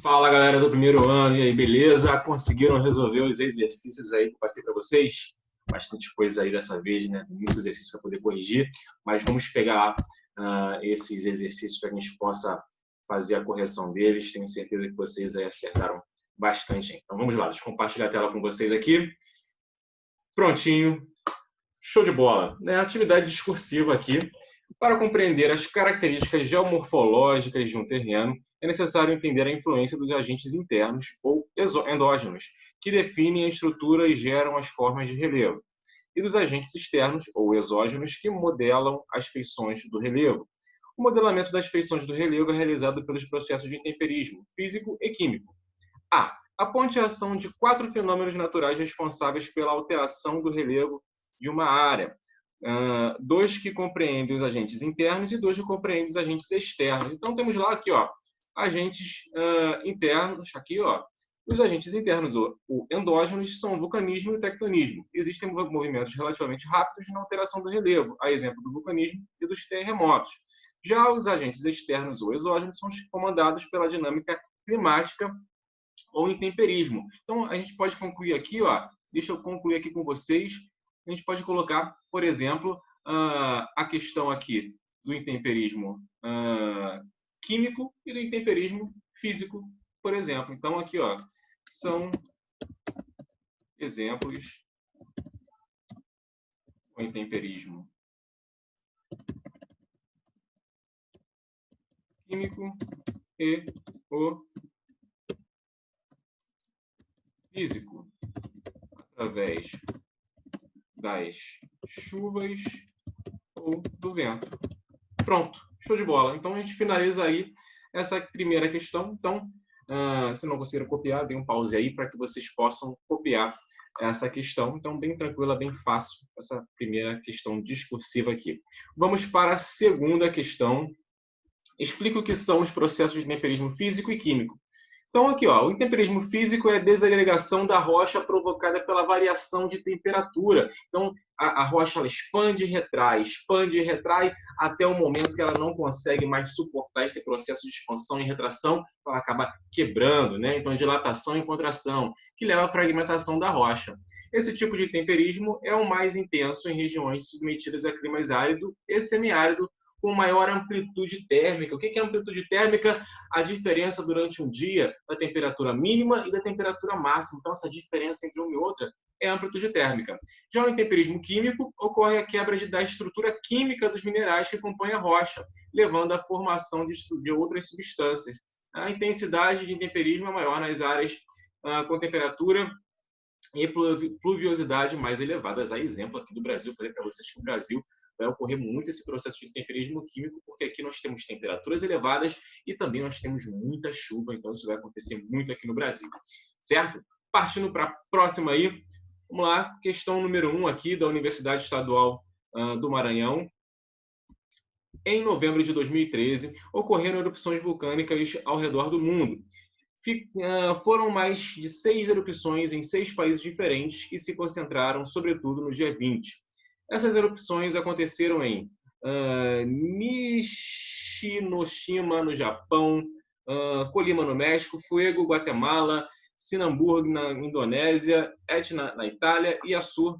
Fala, galera do primeiro ano, e aí, beleza? Conseguiram resolver os exercícios aí que eu passei para vocês? Bastante coisa aí dessa vez, né? Muitos exercícios para poder corrigir, mas vamos pegar esses exercícios para que a gente possa fazer a correção deles. Tenho certeza que vocês aí acertaram bastante. Hein? Então vamos lá, deixa eu compartilhar a tela com vocês aqui. Prontinho, show de bola. Atividade discursiva aqui. Para compreender as características geomorfológicas de um terreno, é necessário entender a influência dos agentes internos ou endógenos, que definem a estrutura e geram as formas de relevo, e dos agentes externos ou exógenos, que modelam as feições do relevo. O modelamento das feições do relevo é realizado pelos processos de intemperismo físico e químico. A pontuação de 4 fenômenos naturais responsáveis pela alteração do relevo de uma área. Dois que compreendem os agentes internos e dois que compreendem os agentes externos. Então, temos lá aqui, ó, agentes internos, aqui, ó. Os agentes internos, o endógenos, são o vulcanismo e o tectonismo. Existem movimentos relativamente rápidos na alteração do relevo, a exemplo do vulcanismo e dos terremotos. Já os agentes externos ou exógenos são comandados pela dinâmica climática ou intemperismo. Então, a gente pode concluir aqui, ó, deixa eu concluir aqui com vocês, a gente pode colocar, por exemplo, a questão aqui do intemperismo químico e do intemperismo físico, por exemplo. Então, aqui, ó, são exemplos do intemperismo químico e o físico, através das chuvas ou do vento. Pronto, show de bola. Então, a gente finaliza aí essa primeira questão. Então, se não conseguiram copiar, dê um pause aí para que vocês possam copiar essa questão. Então, bem tranquila, bem fácil, essa primeira questão discursiva aqui. Vamos para a segunda questão. Explica o que são os processos de temperismo físico e químico. Então, aqui, ó, o intemperismo físico é a desagregação da rocha provocada pela variação de temperatura. Então, a rocha ela expande e retrai, até o momento que ela não consegue mais suportar esse processo de expansão e retração, ela acaba quebrando, né? Então, dilatação e contração, que leva à fragmentação da rocha. Esse tipo de temperismo é o mais intenso em regiões submetidas a climas árido e semiárido, com maior amplitude térmica. O que é amplitude térmica? A diferença durante um dia da temperatura mínima e da temperatura máxima. Então, essa diferença entre uma e outra é a amplitude térmica. Já o intemperismo químico ocorre a quebra da estrutura química dos minerais que compõem a rocha, levando à formação de outras substâncias. A intensidade de intemperismo é maior nas áreas com temperatura e pluviosidade mais elevadas. A exemplo aqui do Brasil, falei para vocês que no Brasil vai ocorrer muito esse processo de temperismo químico, porque aqui nós temos temperaturas elevadas e também nós temos muita chuva, então isso vai acontecer muito aqui no Brasil, certo? Partindo para a próxima aí, vamos lá, questão número 1 aqui da Universidade Estadual do Maranhão. Em novembro de 2013, ocorreram erupções vulcânicas ao redor do mundo. Foram mais de 6 erupções em 6 países diferentes que se concentraram, sobretudo, no dia 20. Essas erupções aconteceram em Nishinoshima, no Japão, Colima, no México, Fuego, Guatemala, Sinamburg, na Indonésia, Etna, na Itália e Assur,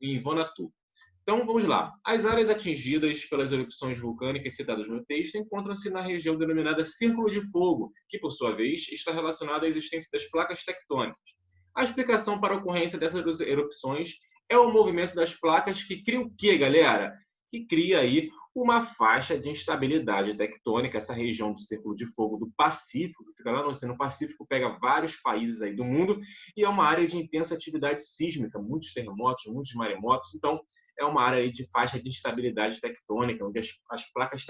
em Vanuatu. Então, vamos lá. As áreas atingidas pelas erupções vulcânicas citadas no texto encontram-se na região denominada Círculo de Fogo, que, por sua vez, está relacionada à existência das placas tectônicas. A explicação para a ocorrência dessas erupções é o movimento das placas que cria o quê, galera? Que cria aí uma faixa de instabilidade tectônica, essa região do Círculo de Fogo do Pacífico, que fica lá no Oceano Pacífico, pega vários países aí do mundo, e é uma área de intensa atividade sísmica, muitos terremotos, muitos maremotos. Então, é uma área aí de faixa de instabilidade tectônica, onde as placas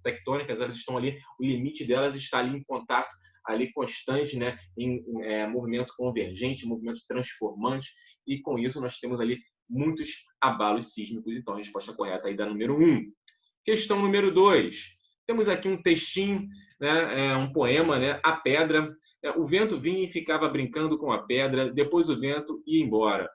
tectônicas elas estão ali, o limite delas está ali em contato ali constante, né, em movimento convergente, movimento transformante, e com isso nós temos ali muitos abalos sísmicos. Então, a resposta correta aí da número 1. Questão número 2. Temos aqui um textinho, né, um poema, né, A Pedra. O vento vinha e ficava brincando com a pedra, depois o vento ia embora.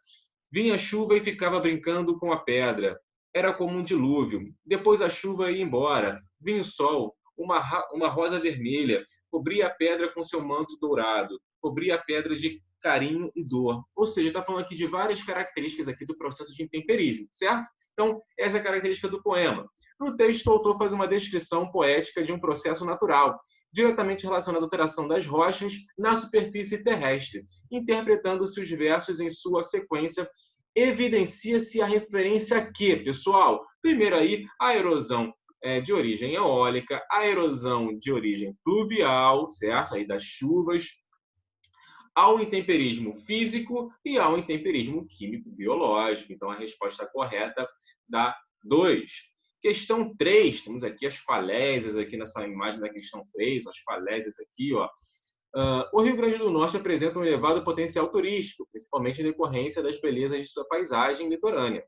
Vinha a chuva e ficava brincando com a pedra. Era como um dilúvio. Depois a chuva ia embora. Vinha o sol. uma rosa vermelha, cobria a pedra com seu manto dourado, cobria a pedra de carinho e dor. Ou seja, está falando aqui de várias características aqui do processo de intemperismo, certo? Então, essa é a característica do poema. No texto, o autor faz uma descrição poética de um processo natural, diretamente relacionado à alteração das rochas na superfície terrestre. Interpretando-se os versos em sua sequência, evidencia-se a referência a quê, pessoal? Primeiro aí, a erosão de origem eólica, a erosão de origem pluvial, certo? Aí das chuvas, ao intemperismo físico e ao intemperismo químico-biológico. Então, a resposta correta dá 2. Questão 3, temos aqui as falésias, aqui nessa imagem da questão 3, as falésias aqui, ó. O Rio Grande do Norte apresenta um elevado potencial turístico, principalmente em decorrência das belezas de sua paisagem litorânea,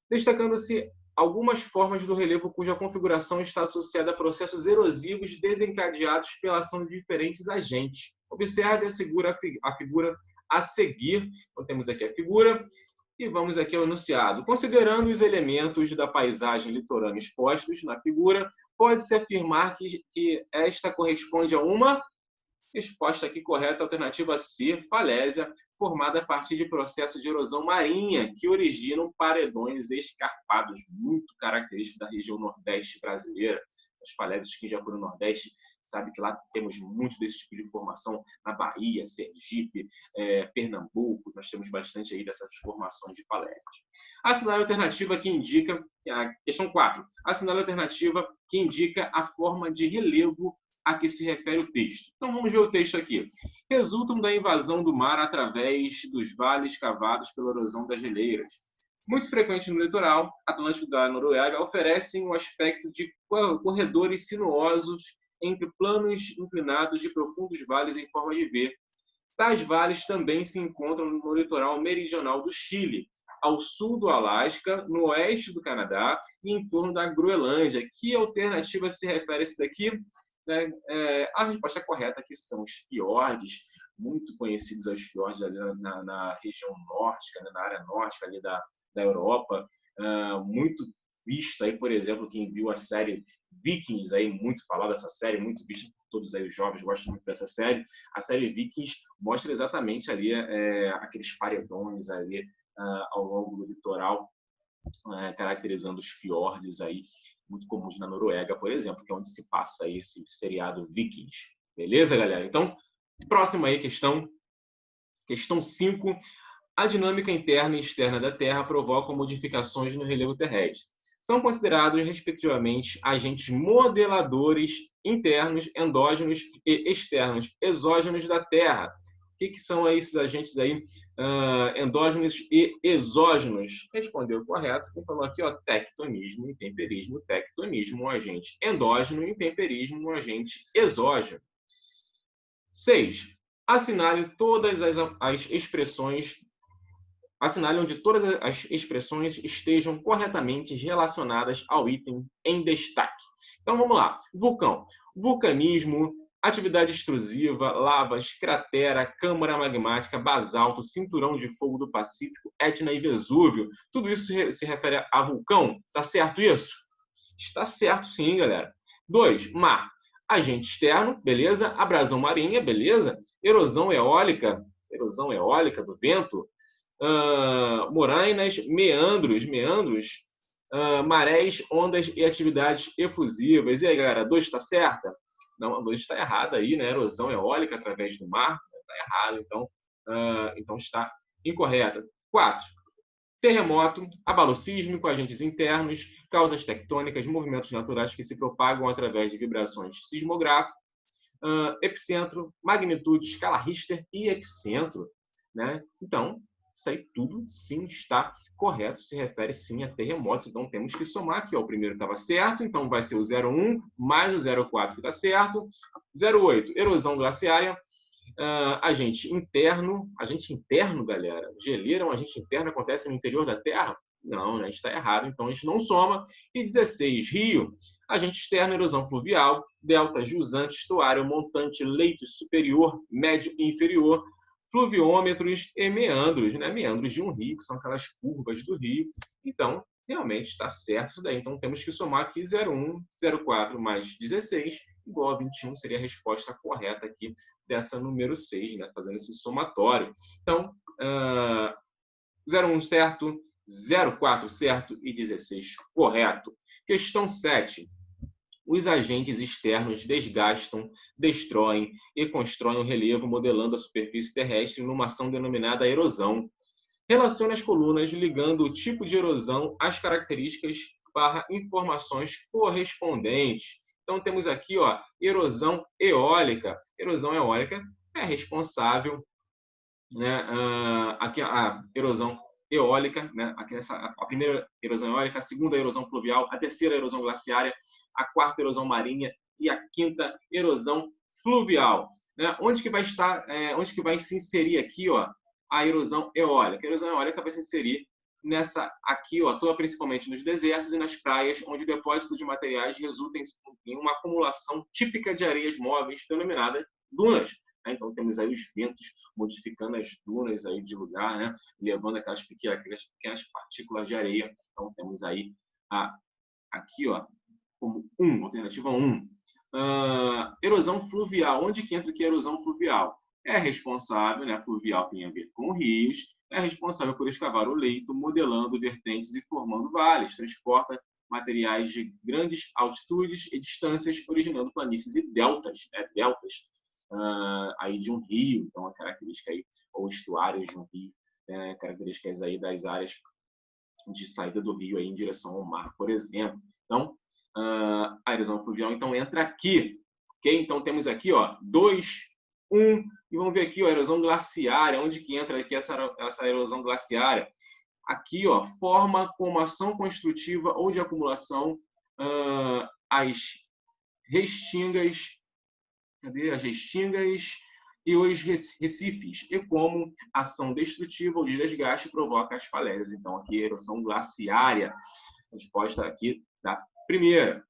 destacando-se algumas formas do relevo cuja configuração está associada a processos erosivos desencadeados pela ação de diferentes agentes. Observe a figura a seguir. Então, temos aqui a figura e vamos aqui ao enunciado. Considerando os elementos da paisagem litorânea expostos na figura, pode-se afirmar que esta corresponde a uma resposta aqui correta, alternativa C, falésia, formada a partir de processos de erosão marinha que originam paredões escarpados, muito característicos da região nordeste brasileira. As falésias, quem já foi no Nordeste sabe que lá temos muito desse tipo de formação na Bahia, Sergipe, Pernambuco, nós temos bastante aí dessas formações de falésias. Assinale a alternativa que indica, a questão 4, assinale a alternativa que indica a forma de relevo a que se refere o texto. Então, vamos ver o texto aqui. Resultam da invasão do mar através dos vales cavados pela erosão das geleiras. Muito frequente no litoral atlântico da Noruega, oferecem um aspecto de corredores sinuosos entre planos inclinados de profundos vales em forma de V. Tais vales também se encontram no litoral meridional do Chile, ao sul do Alasca, no oeste do Canadá e em torno da Groenlândia. Que alternativa se refere a isso daqui? A resposta correta aqui são os fiordes, muito conhecidos os fiordes ali na região nórdica, na área nórdica ali da Europa, muito visto aí, por exemplo, quem viu a série Vikings, aí, muito falada essa série, muito vista por todos aí os jovens, gostam muito dessa série. A série Vikings mostra exatamente ali aqueles paredões ali ao longo do litoral, caracterizando os fiordes aí, muito comuns na Noruega, por exemplo, que é onde se passa aí esse seriado Vikings. Beleza, galera? Então, próxima aí questão 5. A dinâmica interna e externa da Terra provocam modificações no relevo terrestre. São considerados, respectivamente, agentes modeladores internos, endógenos e externos, exógenos da Terra. O que são esses agentes aí, endógenos e exógenos? Respondeu correto. Quem falou aqui, ó, tectonismo, intemperismo. Tectonismo, um agente endógeno, intemperismo, um agente exógeno. 6. Assinale todas as expressões, assinale onde todas as expressões estejam corretamente relacionadas ao item em destaque. Então, vamos lá. Vulcão. Vulcanismo, atividade extrusiva, lavas, cratera, câmara magmática, basalto, cinturão de fogo do Pacífico, Etna e Vesúvio. Tudo isso se refere a vulcão. Tá certo isso? Está certo sim, galera. 2. Mar. Agente externo, beleza? Abrasão marinha, beleza? Erosão eólica do vento. Morainas, meandros, marés, ondas e atividades efusivas. E aí, galera, 2 está certa? Não, a 2 está errada aí, né? Erosão eólica através do mar, está errado, então está incorreta. 4. Terremoto, abalo sísmico, agentes internos, causas tectônicas, movimentos naturais que se propagam através de vibrações sismográficas, epicentro, magnitude, escala Richter e epicentro, né? Então, isso aí tudo sim está correto, se refere sim a terremotos. Então, temos que somar aqui. Ó, o primeiro estava certo, então vai ser o 0,1 mais o 0,4 que está certo. 0,8, erosão glaciária. Agente interno, galera. Geleira é um agente interno, acontece no interior da Terra? Não, né? A gente está errado, então a gente não soma. E 16, rio, agente externo, erosão fluvial, delta, jusante, estuário, montante, leito superior, médio e inferior, fluviômetros e meandros, né? Meandros de um rio, que são aquelas curvas do rio. Então, realmente está certo isso daí. Então, temos que somar aqui 0,1, 0,4 mais 16, igual a 21, seria a resposta correta aqui dessa número 6, né? Fazendo esse somatório. Então, 0,1 certo, 0,4 certo e 16 correto. Questão 7. Os agentes externos desgastam, destroem e constroem o relevo modelando a superfície terrestre numa ação denominada erosão. Relacione as colunas ligando o tipo de erosão às características / informações correspondentes. Então, temos aqui, ó, erosão eólica. Erosão eólica é responsável, né, aqui a erosão eólica, né, aqui a primeira erosão eólica, a segunda erosão pluvial, a terceira erosão glaciária, a quarta erosão marinha e a quinta erosão fluvial. Né? Onde que vai estar, onde que vai se inserir aqui, ó, a erosão eólica? A erosão eólica vai se inserir nessa aqui, ó, atua principalmente nos desertos e nas praias, onde o depósito de materiais resulta em uma acumulação típica de areias móveis, denominada dunas. Então, temos aí os ventos modificando as dunas aí de lugar, né? Levando aquelas pequenas partículas de areia. Então, temos aí aqui, ó, como alternativa 1. Erosão fluvial. Onde que entra aqui a erosão fluvial? É responsável, né? Fluvial tem a ver com rios, é responsável por escavar o leito, modelando vertentes e formando vales, transporta materiais de grandes altitudes e distâncias, originando planícies e deltas, deltas aí de um rio, então a característica aí, ou estuários de um rio, características aí das áreas de saída do rio aí em direção ao mar, por exemplo. Então, a erosão fluvial então entra aqui, ok? Então temos aqui, ó, 2, 1, e vamos ver aqui, ó, a erosão glaciária, onde que entra aqui essa erosão glaciária? Aqui, ó, forma como ação construtiva ou de acumulação as restingas, as restingas e os recifes, e como ação destrutiva ou de desgaste provoca as falésias. Então, aqui, erosão glaciária. Resposta aqui da primeira.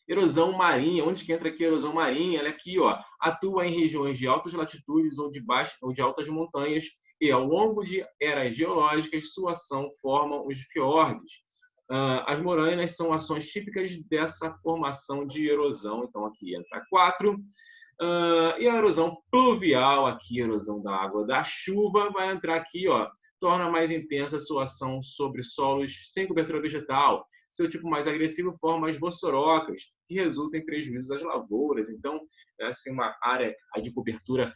Erosão marinha. Onde que entra aqui a erosão marinha? Ela aqui, ó, atua em regiões de altas latitudes ou de altas montanhas e, ao longo de eras geológicas, sua ação forma os fiordes. As moranas são ações típicas dessa formação de erosão. Então, aqui entra 4. E a erosão pluvial, aqui, a erosão da água da chuva, vai entrar aqui, ó, torna mais intensa a sua ação sobre solos sem cobertura vegetal. Seu tipo mais agressivo forma as vossorocas, que resultam em prejuízos às lavouras. Então, assim, uma área de cobertura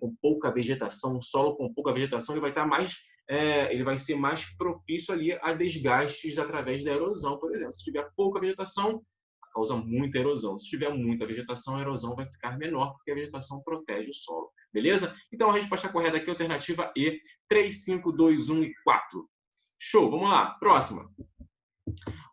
com pouca vegetação, um solo com pouca vegetação, ele vai estar mais, ele vai ser mais propício ali a desgastes através da erosão, por exemplo. Se tiver pouca vegetação, causa muita erosão. Se tiver muita vegetação, a erosão vai ficar menor, porque a vegetação protege o solo. Beleza? Então, a resposta correta aqui é a alternativa E, 3, 5, 2, 1 e 4. Show! Vamos lá. Próxima.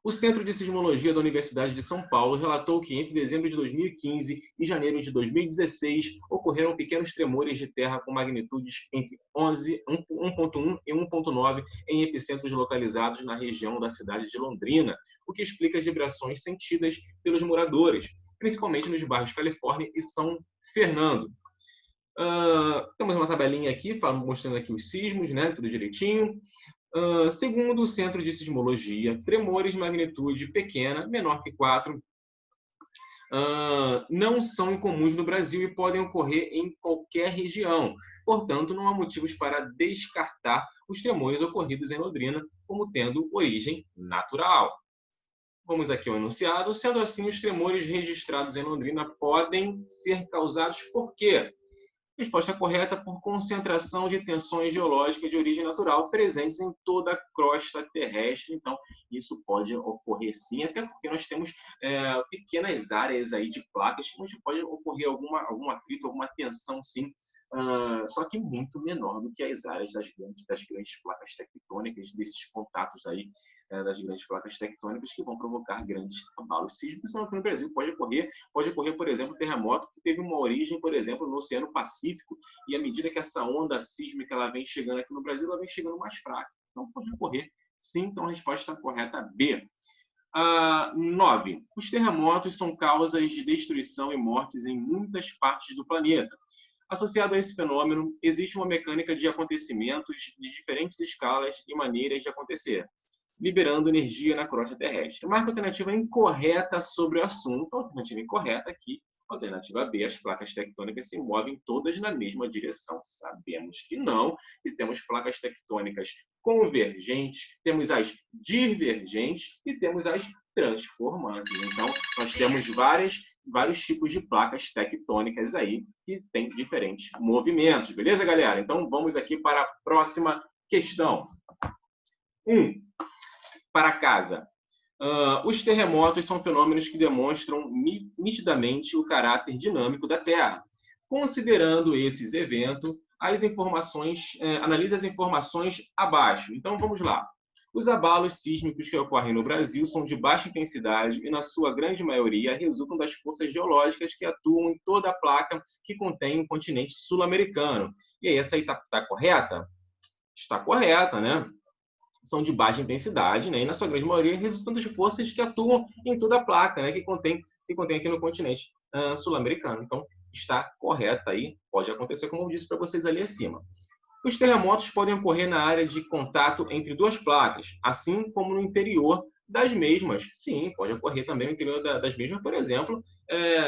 O Centro de Sismologia da Universidade de São Paulo relatou que entre dezembro de 2015 e janeiro de 2016 ocorreram pequenos tremores de terra com magnitudes entre 1.1 e 1.9 em epicentros localizados na região da cidade de Londrina, o que explica as vibrações sentidas pelos moradores, principalmente nos bairros Califórnia e São Fernando. Temos uma tabelinha aqui mostrando aqui os sismos, né? Tudo direitinho. Segundo o Centro de Sismologia, tremores de magnitude pequena, menor que 4, não são incomuns no Brasil e podem ocorrer em qualquer região. Portanto, não há motivos para descartar os tremores ocorridos em Londrina como tendo origem natural. Vamos aqui ao enunciado. Sendo assim, os tremores registrados em Londrina podem ser causados por quê? Resposta correta: por concentração de tensões geológicas de origem natural presentes em toda a crosta terrestre. Então, isso pode ocorrer sim, até porque nós temos pequenas áreas aí de placas onde pode ocorrer algum atrito, alguma tensão sim, só que muito menor do que as áreas das grandes placas tectônicas, desses contatos aí das grandes placas tectônicas que vão provocar grandes abalos sísmicos. No Brasil pode ocorrer, por exemplo, terremoto que teve uma origem, por exemplo, no Oceano Pacífico, e à medida que essa onda sísmica ela vem chegando aqui no Brasil, ela vem chegando mais fraca. Então pode ocorrer sim. Então a resposta correta B. 9. Os terremotos são causas de destruição e mortes em muitas partes do planeta. Associado a esse fenômeno, existe uma mecânica de acontecimentos de diferentes escalas e maneiras de acontecer. liberando energia na crosta terrestre. Marca alternativa incorreta sobre o assunto. Alternativa incorreta aqui. Alternativa B, as placas tectônicas se movem todas na mesma direção. Sabemos que não. E temos placas tectônicas convergentes, temos as divergentes e temos as transformantes. Então, nós temos vários tipos de placas tectônicas aí que têm diferentes movimentos. Beleza, galera? Então, vamos aqui para a próxima questão. 1. Para casa. Os terremotos são fenômenos que demonstram nitidamente o caráter dinâmico da Terra. Considerando esses eventos, analise as informações abaixo. Então, vamos lá. Os abalos sísmicos que ocorrem no Brasil são de baixa intensidade e, na sua grande maioria, resultam das forças geológicas que atuam em toda a placa que contém o continente sul-americano. E aí, essa aí está correta? Está correta, né? São de baixa intensidade, né? E na sua grande maioria resultam de forças que atuam em toda a placa, né? que contém aqui no continente sul-americano. Então, está correta aí, pode acontecer como eu disse para vocês ali acima. Os terremotos podem ocorrer na área de contato entre duas placas, assim como no interior das mesmas. Sim, pode ocorrer também no interior das mesmas, por exemplo,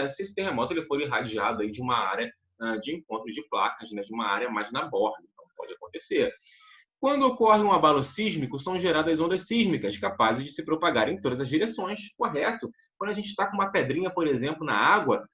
se esse terremoto ele for irradiado aí de uma área de encontro de placas, né? De uma área mais na borda. Então, pode acontecer. Quando ocorre um abalo sísmico, são geradas ondas sísmicas capazes de se propagar em todas as direções, correto? Quando a gente está com uma pedrinha, por exemplo, na água,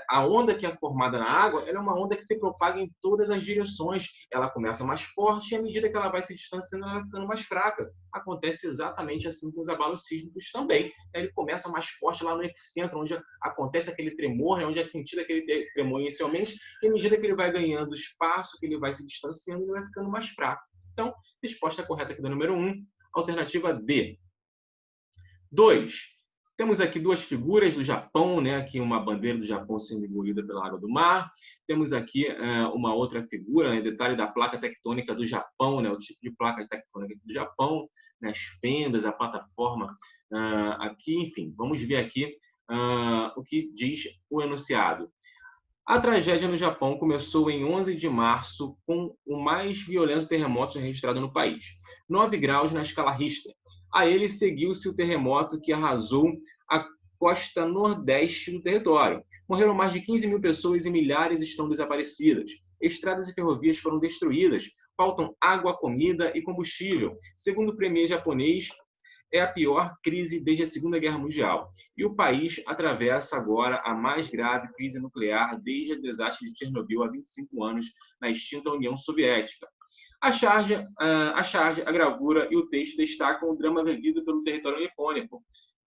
a onda que é formada na água ela é uma onda que se propaga em todas as direções. Ela começa mais forte e, à medida que ela vai se distanciando, ela vai ficando mais fraca. Acontece exatamente assim com os abalos sísmicos também. Ele começa mais forte lá no epicentro, onde acontece aquele tremor, né? Onde é sentido aquele tremor inicialmente, e à medida que ele vai ganhando espaço, que ele vai se distanciando, ele vai ficando mais fraco. Então, resposta correta aqui do número 1, alternativa D. 2. Temos aqui duas figuras do Japão, né? Aqui uma bandeira do Japão sendo engolida pela água do mar. Temos aqui uma outra figura, né? Detalhe da placa tectônica do Japão, né? O tipo de placa tectônica do Japão, né? As fendas, a plataforma aqui, enfim. Vamos ver aqui o que diz o enunciado. A tragédia no Japão começou em 11 de março com o mais violento terremoto registrado no país, 9 graus na escala Richter. A ele seguiu-se o terremoto que arrasou a costa nordeste do território. Morreram mais de 15 mil pessoas e milhares estão desaparecidas. Estradas e ferrovias foram destruídas. Faltam água, comida e combustível. Segundo o premier japonês, é a pior crise desde a Segunda Guerra Mundial. E o país atravessa agora a mais grave crise nuclear desde o desastre de Chernobyl há 25 anos na extinta União Soviética. A charge, a gravura e o texto destacam o drama vivido pelo território nipônico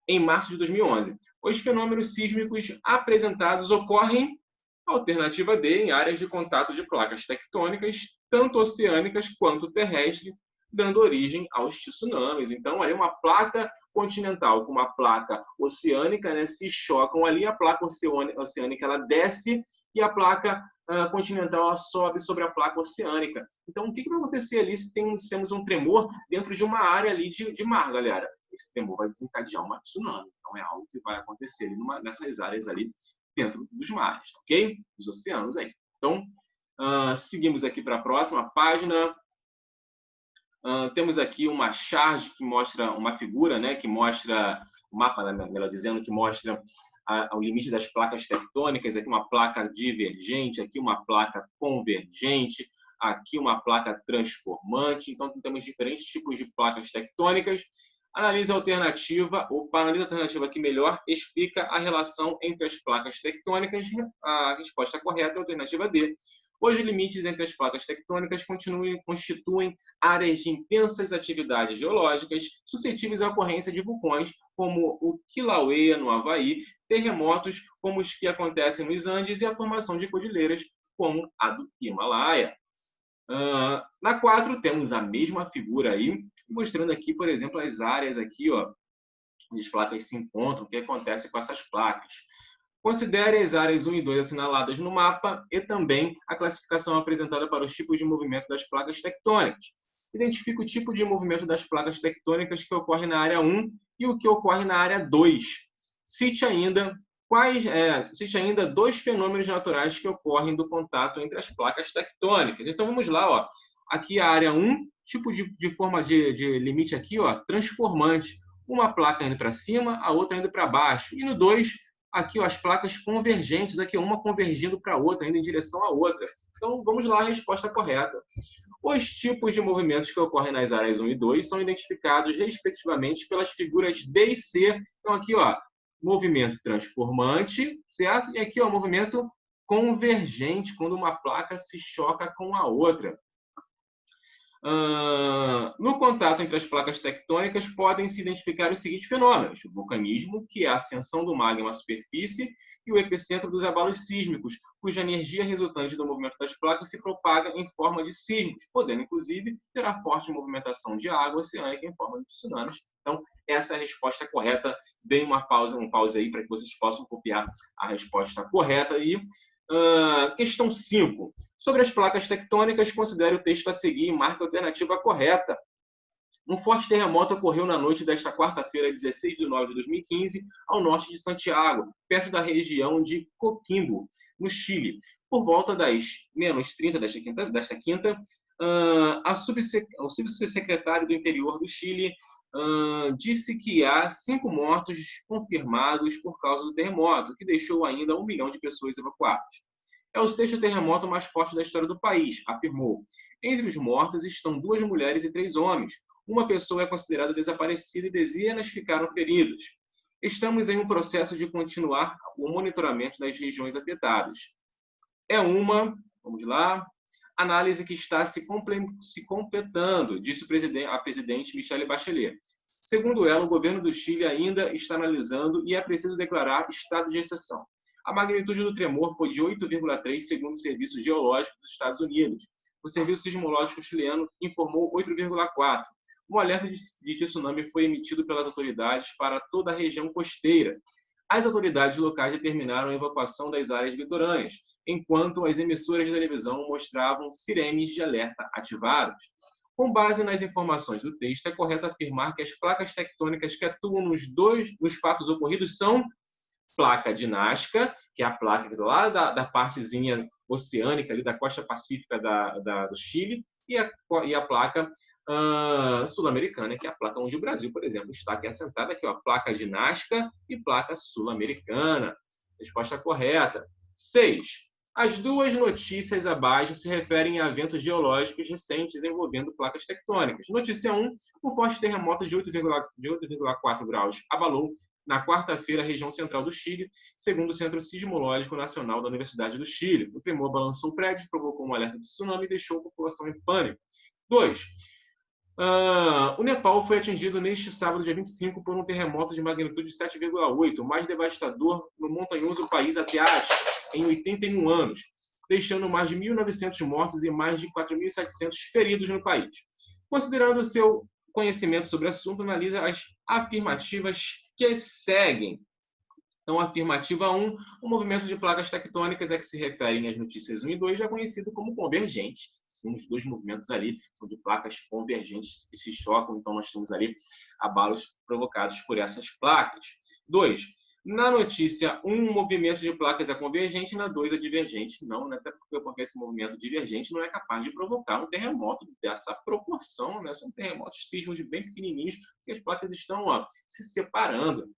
em março de 2011. Os fenômenos sísmicos apresentados ocorrem, alternativa D, em áreas de contato de placas tectônicas, tanto oceânicas quanto terrestres, dando origem aos tsunamis. Então, ali uma placa continental com uma placa oceânica, né, se chocam ali, a placa oceânica ela desce e a placa continental ela sobe sobre a placa oceânica. Então, o que vai acontecer ali se temos um tremor dentro de uma área ali de mar, galera? Esse tremor vai desencadear uma tsunami. Então, é algo que vai acontecer ali nessas áreas ali dentro dos mares, ok? Dos oceanos aí. Então, seguimos aqui para a próxima página. Temos aqui uma charge que mostra uma figura, né, que mostra o mapa, né, melhor dizendo, que mostra o limite das placas tectônicas. Aqui uma placa divergente, aqui uma placa convergente, aqui uma placa transformante. Então, temos diferentes tipos de placas tectônicas. Analise a alternativa, ou analise a alternativa que melhor explica a relação entre as placas tectônicas. A resposta correta é a alternativa D. Os limites entre as placas tectônicas constituem áreas de intensas atividades geológicas suscetíveis à ocorrência de vulcões, como o Kilauea, no Havaí, terremotos, como os que acontecem nos Andes, e a formação de cordilheiras, como a do Himalaia. Na 4, temos a mesma figura aí, mostrando aqui, por exemplo, as áreas aqui, ó, onde as placas se encontram, o que acontece com essas placas. Considere as áreas 1 e 2 assinaladas no mapa e também a classificação apresentada para os tipos de movimento das placas tectônicas. Identifique o tipo de movimento das placas tectônicas que ocorre na área 1 e o que ocorre na área 2. Cite ainda dois fenômenos naturais que ocorrem do contato entre as placas tectônicas. Então, vamos lá. Ó. Aqui a área 1, tipo de forma de limite aqui, ó, transformante. Uma placa indo para cima, a outra indo para baixo. E no 2, aqui, ó, as placas convergentes, aqui, uma convergindo para a outra, indo em direção à outra. Então, vamos lá, a resposta correta. Os tipos de movimentos que ocorrem nas áreas 1 e 2 são identificados, respectivamente, pelas figuras D e C. Então, aqui, ó, movimento transformante, certo? E aqui, ó, movimento convergente, quando uma placa se choca com a outra. No contato entre as placas tectônicas, podem se identificar os seguintes fenômenos: o vulcanismo, que é a ascensão do magma à superfície, e o epicentro dos abalos sísmicos, cuja energia resultante do movimento das placas se propaga em forma de sismos, podendo, inclusive, gerar forte movimentação de água oceânica em forma de tsunamis. Então, essa é a resposta correta. Deem um pause aí para que vocês possam copiar a resposta correta. E questão 5. Sobre as placas tectônicas, considere o texto a seguir e marque a alternativa correta. Um forte terremoto ocorreu na noite desta quarta-feira, 16 de nove de 2015, ao norte de Santiago, perto da região de Coquimbo, no Chile. Por volta das -30 desta quinta, o subsecretário do interior do Chile disse que há 5 mortos confirmados por causa do terremoto, que deixou ainda 1 milhão de pessoas evacuadas. É o 6º terremoto mais forte da história do país, afirmou. Entre os mortos estão 2 mulheres e 3 homens. Uma pessoa é considerada desaparecida e dezenas ficaram feridas. Estamos em um processo de continuar o monitoramento das regiões afetadas. Vamos lá, análise que está se completando, disse a presidente Michelle Bachelet. Segundo ela, o governo do Chile ainda está analisando e é preciso declarar estado de exceção. A magnitude do tremor foi de 8,3, segundo o Serviço Geológico dos Estados Unidos. O Serviço Sismológico chileno informou 8,4. Um alerta de tsunami foi emitido pelas autoridades para toda a região costeira. As autoridades locais determinaram a evacuação das áreas litorâneas, enquanto as emissoras de televisão mostravam sirenes de alerta ativadas. Com base nas informações do texto, é correto afirmar que as placas tectônicas que atuam nos fatos ocorridos são placa de Nazca, que é a placa lá da partezinha oceânica, ali da costa pacífica do Chile, e a placa sul-americana, que é a placa onde o Brasil, por exemplo, está aqui assentada, aqui, ó, placa de Nazca e placa sul-americana. Resposta correta. 6. As 2 notícias abaixo se referem a eventos geológicos recentes envolvendo placas tectônicas. Notícia 1, o forte terremoto de 8,4 graus abalou na quarta-feira a região central do Chile, segundo o Centro Sismológico Nacional da Universidade do Chile. O tremor balançou prédios, provocou um alerta de tsunami e deixou a população em pânico. 2. O Nepal foi atingido neste sábado, dia 25, por um terremoto de magnitude 7,8, o mais devastador no montanhoso país asiático em 81 anos, deixando mais de 1.900 mortos e mais de 4.700 feridos no país. Considerando o seu conhecimento sobre o assunto, analisa as afirmativas que seguem. Então, afirmativa 1, o movimento de placas tectônicas a que se referem as notícias 1 e 2, já conhecido como convergente. Sim, os 2 movimentos ali são de placas convergentes que se chocam, então nós temos ali abalos provocados por essas placas. 2. Na notícia 1, o movimento de placas é convergente, na 2 é divergente. Não, né? Até porque esse movimento divergente não é capaz de provocar um terremoto dessa proporção, né? São terremotos sísmicos bem pequenininhos, porque as placas estão se separando.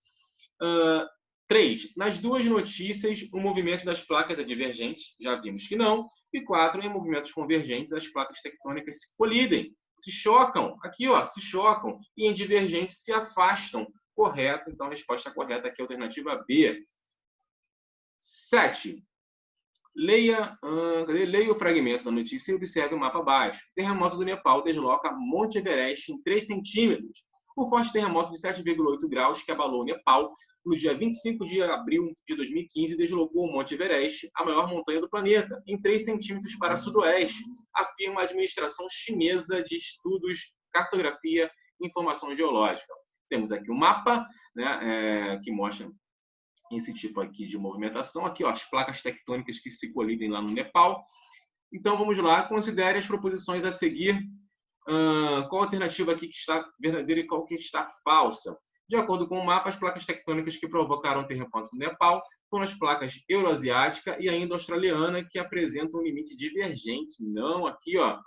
3. Nas 2 notícias, o movimento das placas é divergente, já vimos que não. E 4. Em movimentos convergentes, as placas tectônicas se colidem, se chocam, aqui, ó, se chocam, e em divergentes se afastam. Correto, então a resposta correta aqui é a alternativa B. 7. Leia o fragmento da notícia e observe o mapa abaixo. Terremoto do Nepal desloca Monte Everest em 3 centímetros. O forte terremoto de 7,8 graus que abalou o Nepal no dia 25 de abril de 2015 deslocou o Monte Everest, a maior montanha do planeta, em 3 centímetros para sudoeste, afirma a Administração Chinesa de Estudos, Cartografia e Informação Geológica. Temos aqui um mapa, né, que mostra esse tipo aqui de movimentação. Aqui, ó, as placas tectônicas que se colidem lá no Nepal. Então, vamos lá. Considere as proposições a seguir. Qual a alternativa aqui que está verdadeira e qual que está falsa? De acordo com o mapa, as placas tectônicas que provocaram o terremoto no Nepal foram as placas euroasiática e a indo-australiana, que apresentam um limite divergente. Não, aqui, ó,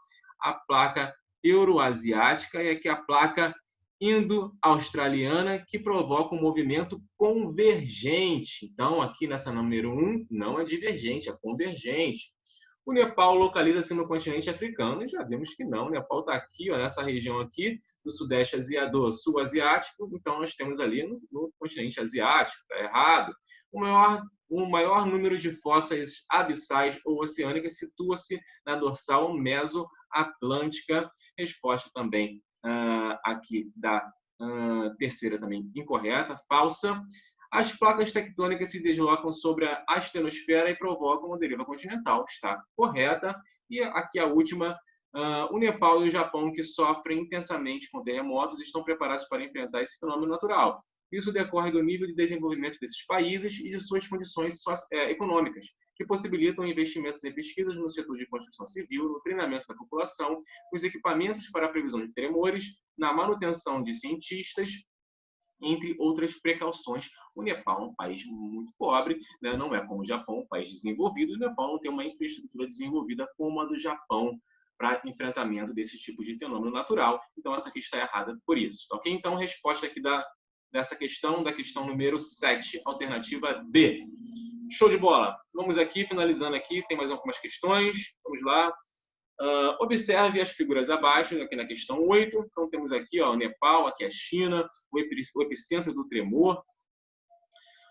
a placa euroasiática e aqui a placa indo-australiana, que provoca um movimento convergente. Então, aqui nessa número 1, não é divergente, é convergente. O Nepal localiza-se no continente africano, e já vimos que não. O Nepal está aqui, ó, nessa região aqui, do sudeste asiático, do sul asiático, então nós temos ali no continente asiático, está errado. O maior número de fossas abissais ou oceânicas situa-se na dorsal mesoatlântica. Resposta também aqui da terceira também incorreta, falsa. As placas tectônicas se deslocam sobre a astenosfera e provocam uma deriva continental. Está correta. E aqui a última, o Nepal e o Japão, que sofrem intensamente com terremotos, estão preparados para enfrentar esse fenômeno natural. Isso decorre do nível de desenvolvimento desses países e de suas condições econômicas, que possibilitam investimentos em pesquisas no setor de construção civil, no treinamento da população, nos equipamentos para a previsão de tremores, na manutenção de cientistas, entre outras precauções. O Nepal é um país muito pobre, né? Não é como o Japão, um país desenvolvido. O Nepal não tem uma infraestrutura desenvolvida como a do Japão para enfrentamento desse tipo de fenômeno natural. Então, essa aqui está errada por isso. Ok? Então, resposta aqui dessa questão, da questão número 7, alternativa D. Show de bola! Vamos aqui, finalizando aqui, tem mais algumas questões. Vamos lá. Observe as figuras abaixo, aqui na questão 8. Então, temos aqui ó, o Nepal, aqui a China, o epicentro do tremor.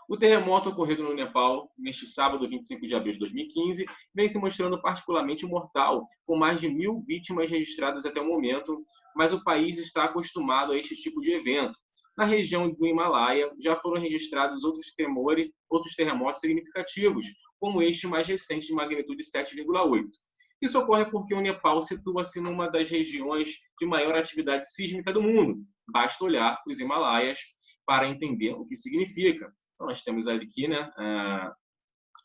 O terremoto ocorrido no Nepal neste sábado, 25 de abril de 2015, vem se mostrando particularmente mortal, com mais de 1.000 vítimas registradas até o momento, mas o país está acostumado a este tipo de evento. Na região do Himalaia, já foram registrados outros terremotos significativos, como este mais recente de magnitude 7,8. Isso ocorre porque o Nepal situa-se numa das regiões de maior atividade sísmica do mundo. Basta olhar os Himalaias para entender o que significa. Então, nós temos aqui, né,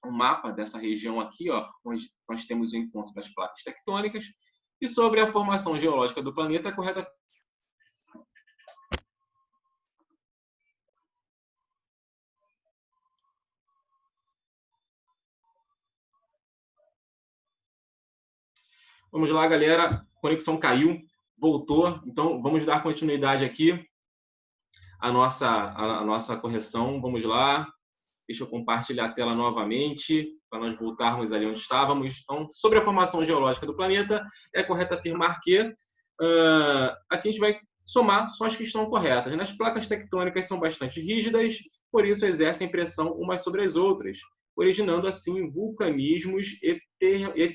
um mapa dessa região aqui, ó, onde nós temos o encontro das placas tectônicas. E sobre a formação geológica do planeta, a correta... Vamos lá, galera. A conexão caiu, voltou. Então, vamos dar continuidade aqui à nossa correção. Vamos lá. Deixa eu compartilhar a tela novamente, para nós voltarmos ali onde estávamos. Então, sobre a formação geológica do planeta, é correto afirmar que aqui a gente vai somar só as que estão corretas. As placas tectônicas são bastante rígidas, por isso exercem pressão umas sobre as outras, originando assim vulcanismos e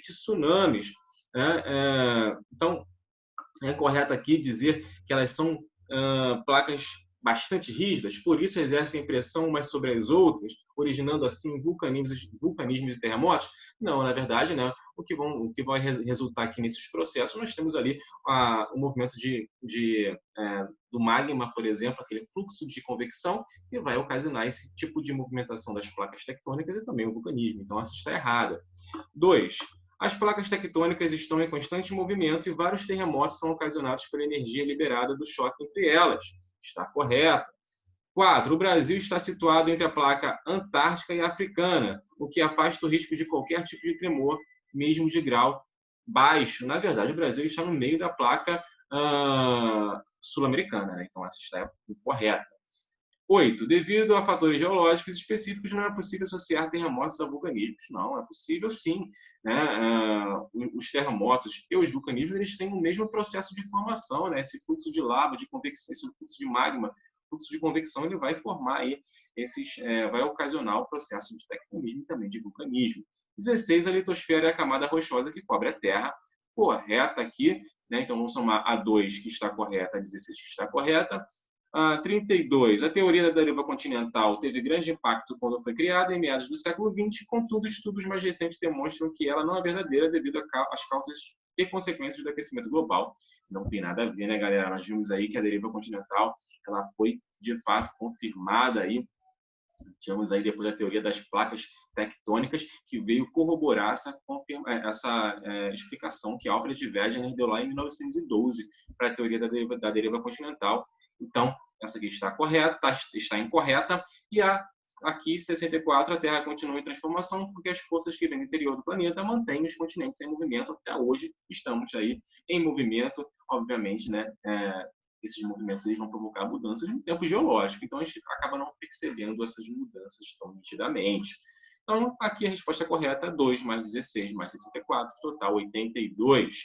tsunamis. Então, é correto aqui dizer que elas são placas bastante rígidas, por isso exercem pressão umas sobre as outras, originando assim vulcanismos e terremotos? Não, na verdade, né, o que vai resultar aqui nesses processos, nós temos ali o movimento do magma, por exemplo, aquele fluxo de convecção, que vai ocasionar esse tipo de movimentação das placas tectônicas e também o vulcanismo. Então, essa está errada. 2. As placas tectônicas estão em constante movimento e vários terremotos são ocasionados pela energia liberada do choque entre elas. Está correto. 4. O Brasil está situado entre a placa antártica e africana, o que afasta o risco de qualquer tipo de tremor, mesmo de grau baixo. Na verdade, o Brasil está no meio da placa sul-americana, né? Então, essa está correta. 8. Devido a fatores geológicos específicos, não é possível associar terremotos a vulcanismos. Não, é possível sim. Né? Os terremotos e os vulcanismos eles têm o mesmo processo de formação. Né? Esse fluxo de lava, de convecção, esse fluxo de magma, fluxo de convecção, ele vai formar aí vai ocasionar o processo de tectonismo e também de vulcanismo. 16. A litosfera é a camada rochosa que cobre a Terra. Correta aqui. Né? Então, vamos somar a 2, que está correta, a 16, que está correta. 32. A teoria da deriva continental teve grande impacto quando foi criada em meados do século XX, contudo, estudos mais recentes demonstram que ela não é verdadeira devido às causas e consequências do aquecimento global. Não tem nada a ver, né, galera? Nós vimos aí que a deriva continental ela foi, de fato, confirmada aí. Tivemos aí depois a teoria das placas tectônicas, que veio corroborar essa explicação que Alfred Wegener deu lá em 1912 para a teoria da deriva continental. Então, essa aqui está correta, está incorreta. E a aqui, 64, a Terra continua em transformação, porque as forças que vêm do interior do planeta mantêm os continentes em movimento. Até hoje estamos aí em movimento, obviamente, né? Esses movimentos eles vão provocar mudanças no tempo geológico, então a gente acaba não percebendo essas mudanças tão nitidamente. Então, aqui a resposta correta é 2 mais 16 mais 64, total 82.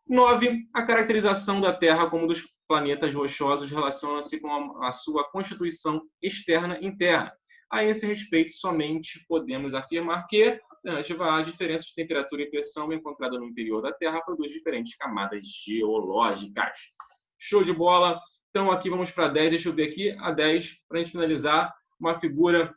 9. A caracterização da Terra como dos planetas rochosos relaciona-se com a sua constituição externa e interna. A esse respeito, somente podemos afirmar que a diferença de temperatura e pressão encontrada no interior da Terra produz diferentes camadas geológicas. Show de bola! Então, aqui vamos para 10. Deixa eu ver aqui a 10, para a gente finalizar, uma figura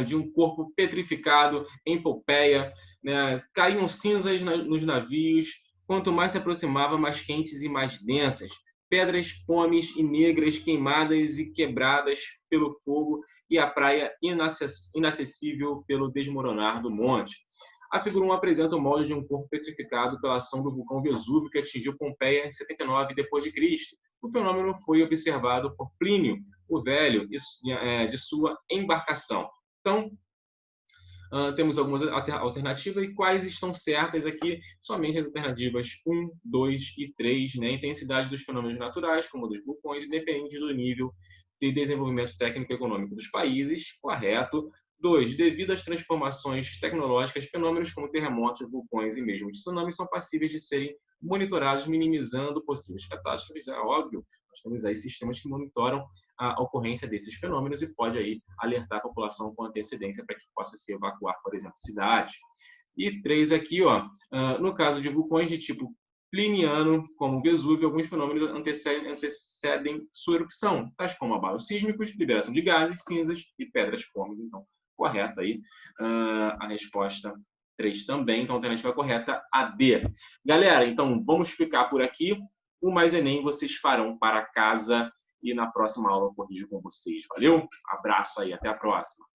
de um corpo petrificado em Pompeia. Né? Caíam cinzas nos navios. Quanto mais se aproximava, mais quentes e mais densas. Pedras pomes e negras queimadas e quebradas pelo fogo e a praia inacessível pelo desmoronar do monte. A figura 1 apresenta o molde de um corpo petrificado pela ação do vulcão Vesúvio, que atingiu Pompeia em 79 d.C. O fenômeno foi observado por Plínio o Velho de sua embarcação. Então, temos algumas alternativas, e quais estão certas aqui? Somente as alternativas 1, 2 e 3, né? A intensidade dos fenômenos naturais, como dos vulcões, depende do nível de desenvolvimento técnico e econômico dos países, correto. 2. Devido às transformações tecnológicas, fenômenos como terremotos, vulcões e mesmo tsunamis são passíveis de serem monitorados, minimizando possíveis catástrofes. É óbvio, nós temos aí sistemas que monitoram a ocorrência desses fenômenos e pode aí alertar a população com antecedência para que possa se evacuar, por exemplo, cidades. E 3 aqui, ó, no caso de vulcões de tipo pliniano, como o Vesúvio, alguns fenômenos antecedem sua erupção, tais como abalos sísmicos, liberação de gases, cinzas e pedras pomes. Então, correto aí a resposta 3 também. Então, a alternativa correta, a D. Galera, então, vamos ficar por aqui. O Mais Enem vocês farão para casa e na próxima aula eu corrijo com vocês. Valeu? Abraço aí, até a próxima.